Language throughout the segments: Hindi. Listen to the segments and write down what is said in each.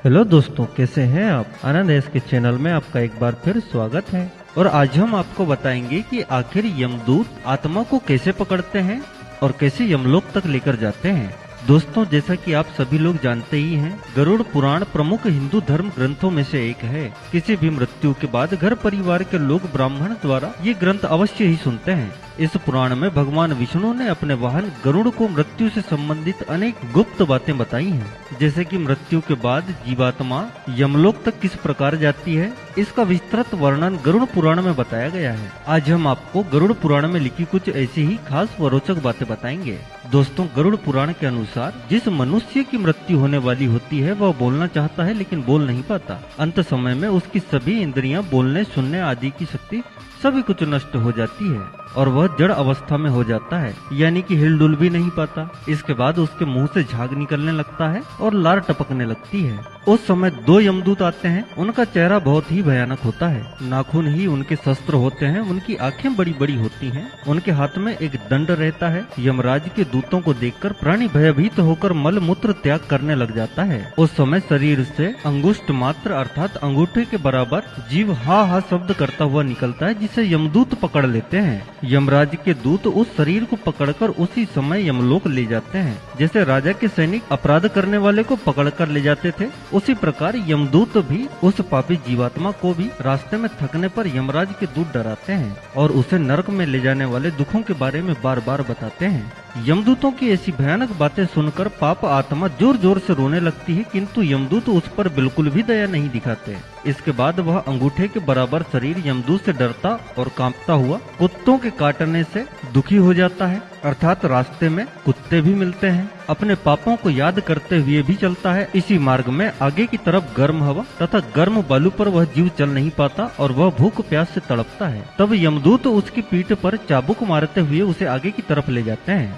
हेलो दोस्तों, कैसे हैं आप। आनंद एस के चैनल में आपका एक बार फिर स्वागत है। और आज हम आपको बताएंगे कि आखिर यमदूत आत्मा को कैसे पकड़ते हैं और कैसे यमलोक तक लेकर जाते हैं। दोस्तों, जैसा कि आप सभी लोग जानते ही हैं, गरुड़ पुराण प्रमुख हिंदू धर्म ग्रंथों में से एक है। किसी भी मृत्यु के बाद घर परिवार के लोग ब्राह्मण द्वारा ये ग्रंथ अवश्य ही सुनते हैं। इस पुराण में भगवान विष्णु ने अपने वाहन गरुड़ को मृत्यु से संबंधित अनेक गुप्त बातें बताई हैं, जैसे कि मृत्यु के बाद जीवात्मा यमलोक तक किस प्रकार जाती है। इसका विस्तृत वर्णन गरुड़ पुराण में बताया गया है। आज हम आपको गरुड़ पुराण में लिखी कुछ ऐसी ही खास व रोचक बातें बताएंगे। दोस्तों, गरुड़ पुराण के अनुसार जिस मनुष्य की मृत्यु होने वाली होती है वह बोलना चाहता है लेकिन बोल नहीं पाता। अंत समय में उसकी सभी इंद्रियां, बोलने सुनने आदि की शक्ति सभी कुछ नष्ट हो जाती है और वह जड़ अवस्था में हो जाता है, यानी कि हिलडुल भी नहीं पाता। इसके बाद उसके मुंह से झाग निकलने लगता है और लार टपकने लगती है। उस समय दो यमदूत आते हैं। उनका चेहरा बहुत ही भयानक होता है। नाखून ही उनके शस्त्र होते हैं। उनकी आंखें बड़ी बड़ी होती हैं। उनके हाथ में एक दंड रहता है। यमराज के दूतों को देखकर प्राणी भयभीत होकर मल मूत्र त्याग करने लग जाता है। उस समय शरीर से अंगुष्ठ मात्र अर्थात अंगूठे के बराबर जीव हा हा शब्द करता हुआ निकलता है, जिसे यमदूत पकड़ लेते हैं। यमराज के दूत उस शरीर को पकड़कर उसी समय यमलोक ले जाते हैं। जैसे राजा के सैनिक अपराध करने वाले को पकड़कर ले जाते थे, उसी प्रकार यमदूत भी उस पापी जीवात्मा को भी रास्ते में थकने पर यमराज के दूत डराते हैं और उसे नरक में ले जाने वाले दुखों के बारे में बार बार बताते हैं। यमदूतों की ऐसी भयानक बातें सुनकर पाप आत्मा जोर जोर से रोने लगती है, किंतु यमदूत उस पर बिल्कुल भी दया नहीं दिखाते। इसके बाद वह अंगूठे के बराबर शरीर यमदूत से डरता और कांपता हुआ कुत्तों के काटने से दुखी हो जाता है, अर्थात रास्ते में कुत्ते भी मिलते हैं। अपने पापों को याद करते हुए भी चलता है। इसी मार्ग में आगे की तरफ गर्म हवा तथा गर्म बालू पर वह जीव चल नहीं पाता और वह भूख प्यास से तड़पता है। तब यमदूत उसकी पीठ पर चाबुक मारते हुए उसे आगे की तरफ ले जाते हैं।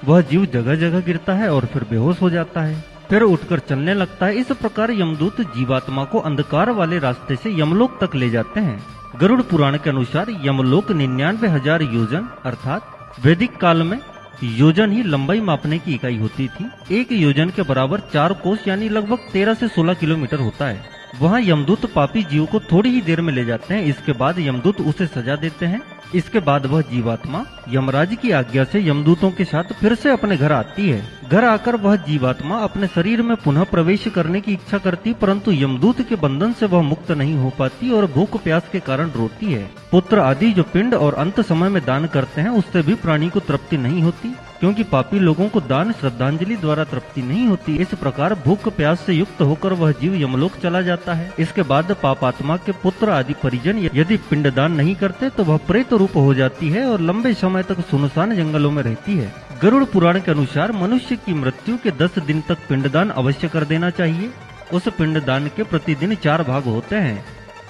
वह जीव जगह जगह गिरता है और फिर बेहोश हो जाता है, फिर उठकर चलने लगता है। इस प्रकार यमदूत जीवात्मा को अंधकार वाले रास्ते से यमलोक तक ले जाते हैं। गरुड़ पुराण के अनुसार यमलोक 99,000 योजन अर्थात वैदिक काल में योजन ही लंबाई मापने की इकाई होती थी। एक योजन के बराबर 4 कोस यानी लगभग 13 से 16 किलोमीटर होता है। वहाँ यमदूत पापी जीव को थोड़ी ही देर में ले जाते हैं। इसके बाद यमदूत उसे सजा देते हैं। इसके बाद वह जीवात्मा यमराज की आज्ञा से यमदूतों के साथ फिर से अपने घर आती है। घर आकर वह जीवात्मा अपने शरीर में पुनः प्रवेश करने की इच्छा करती, परंतु यमदूत के बंधन से वह मुक्त नहीं हो पाती और भूख प्यास के कारण रोती है। पुत्र आदि जो पिंड और अंत समय में दान करते हैं, उससे भी प्राणी को तृप्ति नहीं होती, क्योंकि पापी लोगों को दान श्रद्धांजलि द्वारा तृप्ति नहीं होती। इस प्रकार भूख प्यास से युक्त होकर वह जीव यमलोक चला जाता है। इसके बाद पापात्मा के पुत्र आदि परिजन यदि पिंडदान नहीं करते तो वह प्रेत रूप हो जाती है और लंबे समय तक सुनसान जंगलों में रहती है। गरुड़ पुराण के अनुसार मनुष्य की मृत्यु के 10 दिन तक पिंडदान अवश्य कर देना चाहिए। उस पिंडदान के प्रतिदिन 4 भाग होते हैं।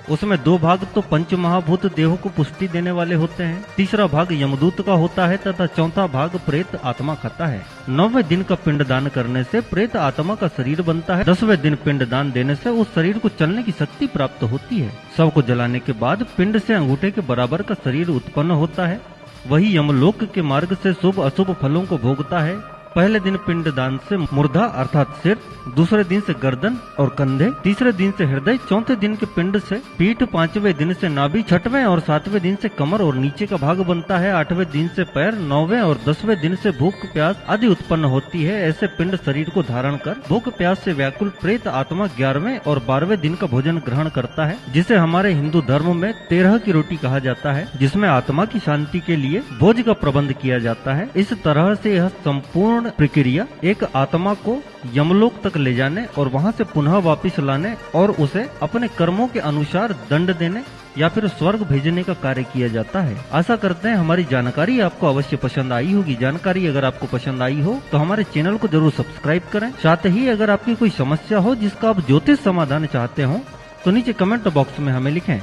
उसमें 2 भाग तो पंच महाभूत देहों को पुष्टि देने वाले होते हैं, तीसरा भाग यमदूत का होता है तथा चौथा भाग प्रेत आत्मा खाता है। 9वें दिन का पिंडदान करने से प्रेत आत्मा का शरीर बनता है। 10वें दिन पिंडदान देने से उस शरीर को चलने की शक्ति प्राप्त होती है। शव को जलाने के बाद पिंड से अंगूठे के बराबर का शरीर उत्पन्न होता है। वही यमलोक के मार्ग से शुभ अशुभ फलों को भोगता है। पहले दिन पिंडदान से मुर्दा अर्थात सिर, दूसरे दिन से गर्दन और कंधे, तीसरे दिन से हृदय, चौथे दिन के पिंड से पीठ, 5वें दिन से नाभि, 6वें और 7वें दिन से कमर और नीचे का भाग बनता है, 8वें दिन से पैर, 9वें और 10वें दिन से भूख प्यास आदि उत्पन्न होती है। ऐसे पिंड शरीर को धारण कर भूख प्यास से व्याकुल प्रेत आत्मा 11वें और 12वें दिन का भोजन ग्रहण करता है, जिसे हमारे हिंदू धर्म में 13 की रोटी कहा जाता है, जिसमें आत्मा की शांति के लिए भोज का प्रबंध किया जाता है। इस तरह से यह संपूर्ण प्रक्रिया एक आत्मा को यमलोक तक ले जाने और वहां से पुनः वापस लाने और उसे अपने कर्मों के अनुसार दंड देने या फिर स्वर्ग भेजने का कार्य किया जाता है। आशा करते हैं हमारी जानकारी आपको अवश्य पसंद आई होगी। जानकारी अगर आपको पसंद आई हो तो हमारे चैनल को जरूर सब्सक्राइब करें। साथ ही अगर आपकी कोई समस्या हो जिसका आप ज्योतिष समाधान चाहते हो तो नीचे कमेंट बॉक्स में हमें लिखें।